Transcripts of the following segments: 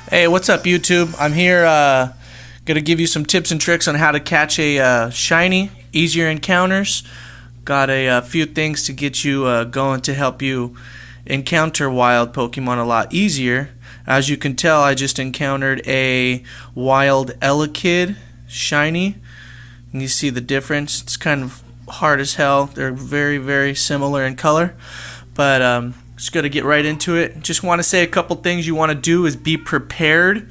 Hey, what's up, YouTube? I'm here gonna give you some tips and tricks on how to catch a shiny, easier encounters. Got a few things to get you going to help you encounter wild Pokemon a lot easier. As you can tell, I just encountered a wild ELEKID shiny, and you see the difference. It's kind of hard as hell. They're very, very similar in color, but just going to get right into it. Just want to say a couple things you want to do is be prepared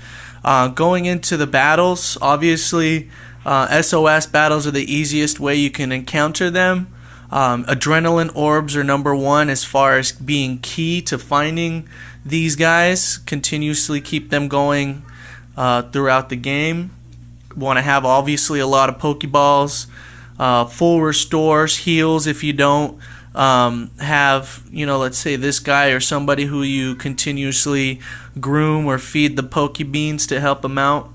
going into the battles. Obviously, SOS battles are the easiest way you can encounter them. Adrenaline orbs are number one as far as being key to finding these guys. Continuously keep them going throughout the game. Want to have obviously a lot of Pokeballs, full restores, heals if you don't have, let's say this guy or somebody who you continuously groom or feed the Pokebeans to help them out.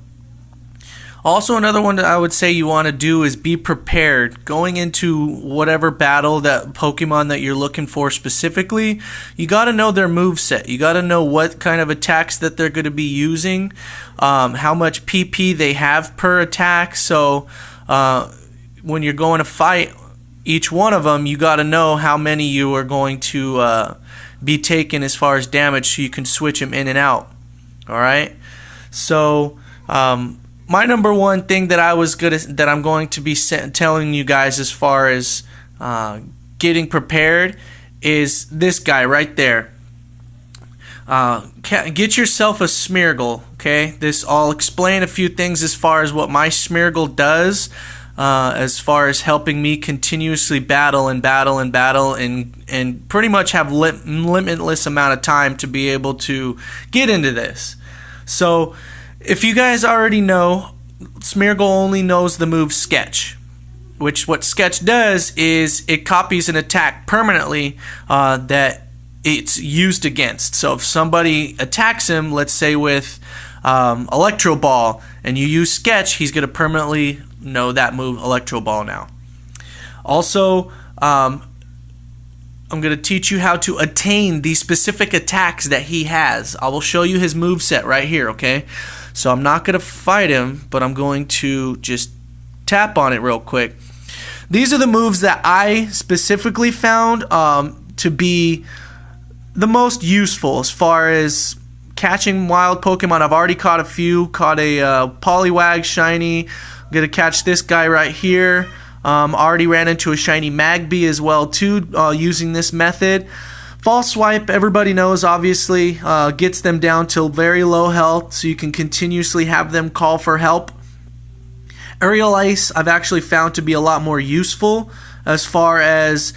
Also, another one that I would say you want to do is be prepared. Going into whatever battle, that Pokemon that you're looking for specifically, you got to know their moveset. You got to know what kind of attacks that they're going to be using, how much PP they have per attack. So when you're going to fight each one of them, you got to know how many you are going to be taking as far as damage, so you can switch them in and out. All right. So my number one thing that I'm going to be telling you guys as far as getting prepared is this guy right there. Get yourself a Smeargle. Okay. I'll explain a few things as far as what my Smeargle does. As far as helping me continuously battle and pretty much have limitless amount of time to be able to get into this. So if you guys already know, Smeargle only knows the move Sketch, which what Sketch does is it copies an attack permanently that it's used against. So if somebody attacks him, let's say with Electro Ball, and you use Sketch, he's going to permanently know that move Electro Ball now. Also, I'm going to teach you how to attain these specific attacks that he has. I will show you his moveset right here, okay? So I'm not going to fight him, but I'm going to just tap on it real quick. These are the moves that I specifically found to be the most useful as far as catching wild Pokemon. I've already caught a few. Caught a Poliwag shiny. I'm going to catch this guy right here. Already ran into a shiny Magby as well too using this method. False Swipe, everybody knows, obviously, gets them down to very low health, so you can continuously have them call for help. Aerial Ace, I've actually found to be a lot more useful as far as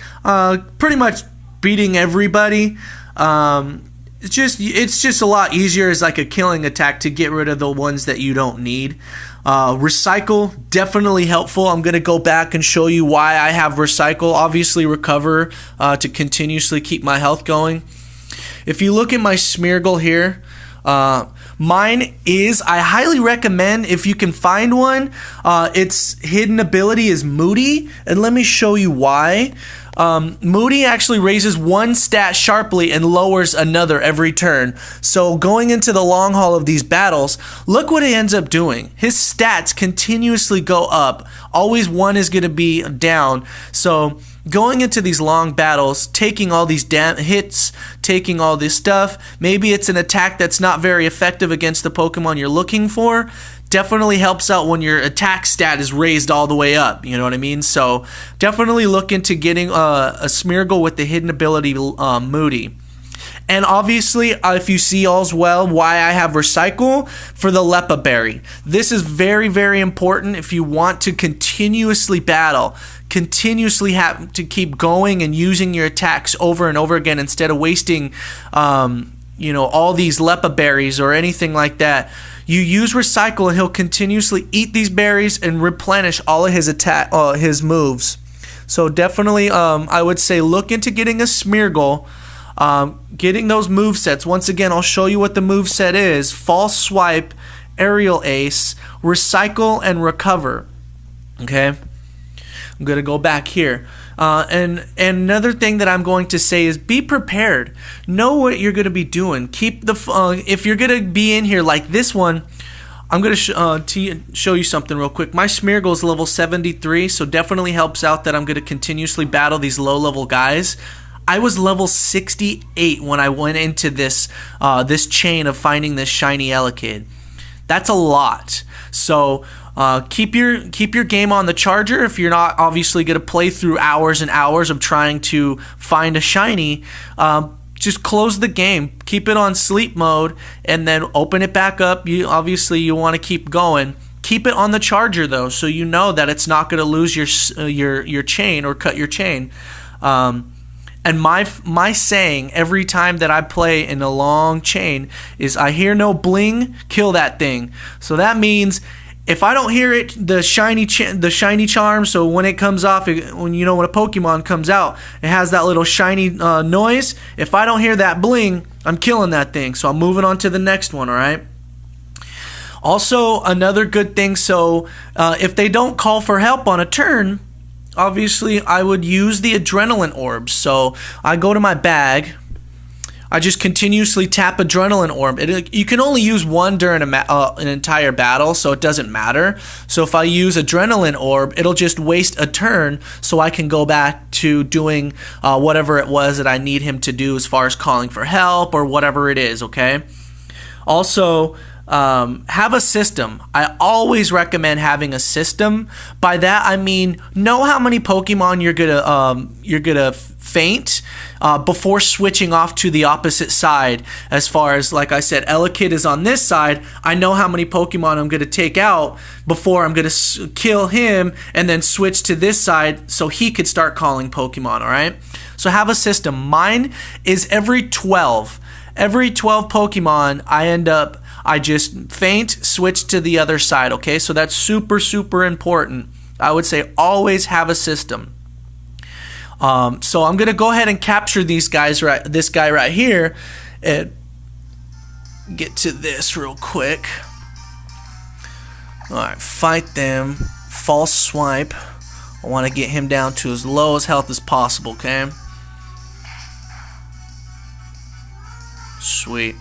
pretty much beating everybody. It's just a lot easier as like a killing attack to get rid of the ones that you don't need. Recycle, definitely helpful. I'm going to go back and show you why I have Recycle. Obviously Recover to continuously keep my health going. If you look at my Smeargle here, mine is, I highly recommend if you can find one, its hidden ability is Moody, and let me show you why. Moody actually raises one stat sharply and lowers another every turn. So going into the long haul of these battles, look what it ends up doing. His stats continuously go up. Always one is going to be down. So going into these long battles, taking all these hits, taking all this stuff, maybe it's an attack that's not very effective against the Pokemon you're looking for. Definitely helps out when your attack stat is raised all the way up, you know what I mean? So definitely look into getting a Smeargle with the hidden ability Moody. And obviously, if you see all's well, why I have Recycle for the Lepa Berry. This is very, very important if you want to continuously battle, continuously have to keep going and using your attacks over and over again instead of wasting, all these Lepa Berries or anything like that. You use Recycle and he'll continuously eat these berries and replenish all of his moves. So definitely, I would say look into getting a Smeargle, getting those movesets. Once again, I'll show you what the moveset is. False Swipe, Aerial Ace, Recycle, and Recover. Okay? I'm going to go back here. And another thing that I'm going to say is be prepared. Know what you're going to be doing. Keep the if you're going to be in here like this one, I'm going to show you something real quick. My Smeargle is level 73, so definitely helps out that I'm going to continuously battle these low-level guys. I was level 68 when I went into this this chain of finding this shiny ELEKID. That's a lot. So keep your game on the charger if you're not obviously going to play through hours and hours of trying to find a shiny. Just close the game, keep it on sleep mode, and then open it back up. You want to keep going. Keep it on the charger though, so you know that it's not going to lose your chain or cut your chain. And my saying every time that I play in a long chain is, I hear no bling, kill that thing. So that means if I don't hear it, the shiny charm, so when it comes off, when a Pokemon comes out, it has that little shiny noise. If I don't hear that bling, I'm killing that thing. So I'm moving on to the next one, all right? Also, another good thing, so if they don't call for help on a turn, obviously I would use the adrenaline orbs. So I go to my bag, I just continuously tap adrenaline orb. You can only use one during an entire battle, so it doesn't matter. So if I use adrenaline orb, it'll just waste a turn, so I can go back to doing whatever it was that I need him to do as far as calling for help or whatever it is, okay? Also, have a system. I always recommend having a system. By that I mean, know how many Pokemon you're gonna faint before switching off to the opposite side. As far as, like I said, ELEKID is on this side. I know how many Pokemon I'm gonna take out before I'm gonna kill him, and then switch to this side so he could start calling Pokemon. All right. So have a system. Mine is every 12 Pokemon. I just faint, switch to the other side, okay? So that's super, super important. I would say always have a system. So I'm going to go ahead and capture this guy right here, and get to this real quick. All right, fight them. False swipe. I want to get him down to as low as health as possible, okay? Sweet.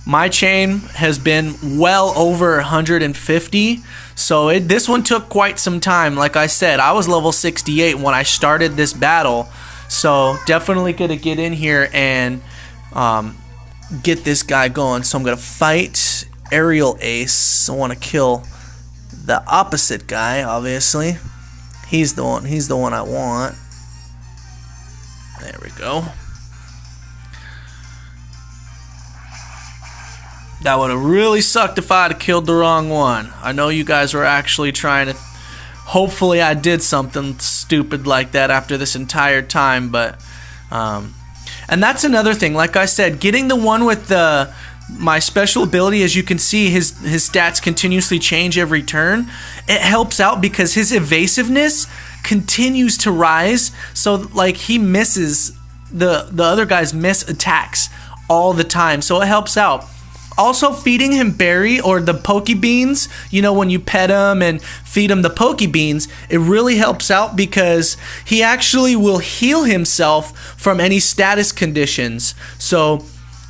My chain has been well over 150, so this one took quite some time. Like I said, I was level 68 when I started this battle, so definitely gonna get in here and get this guy going. So I'm gonna fight Aerial Ace. I want to kill the opposite guy. Obviously, he's the one I want. There we go. That would have really sucked if I had killed the wrong one. I know you guys were actually trying to... Hopefully I did something stupid like that after this entire time, but... and that's another thing. Like I said, getting the one with my special ability, as you can see, his stats continuously change every turn. It helps out because his evasiveness continues to rise. So, like, he misses... The other guys miss attacks all the time. So it helps out. Also, feeding him berry or the Poke Beans, when you pet him and feed him the Poke Beans, it really helps out because he actually will heal himself from any status conditions. So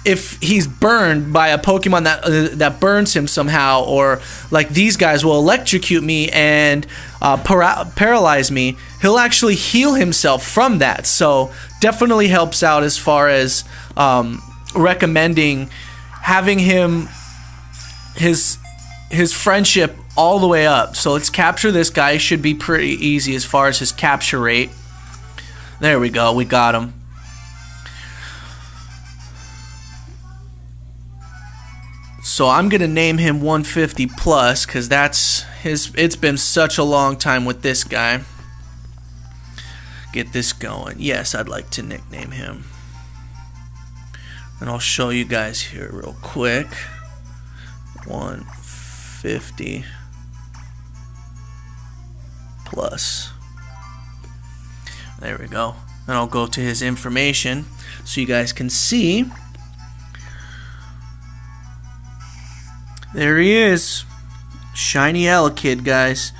if he's burned by a Pokemon that burns him somehow, or like these guys will electrocute me and paralyze me, he'll actually heal himself from that. So definitely helps out as far as recommending having him his friendship all the way up. So let's capture this guy. Should be pretty easy as far as his capture rate. There we go, we got him. So I'm gonna name him 150 plus because it's been such a long time with this guy. Get this going. Yes, I'd like to nickname him. And I'll show you guys here real quick. 150 plus. There we go. And I'll go to his information so you guys can see. There he is. Shiny ELEKID, guys.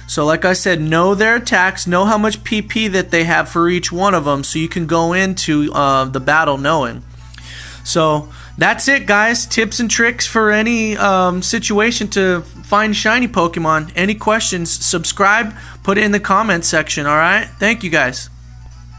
So like I said, know their attacks, know how much PP that they have for each one of them, so you can go into the battle knowing. So that's it, guys. Tips and tricks for any situation to find shiny Pokemon. Any questions, subscribe, put it in the comment section, alright? Thank you, guys.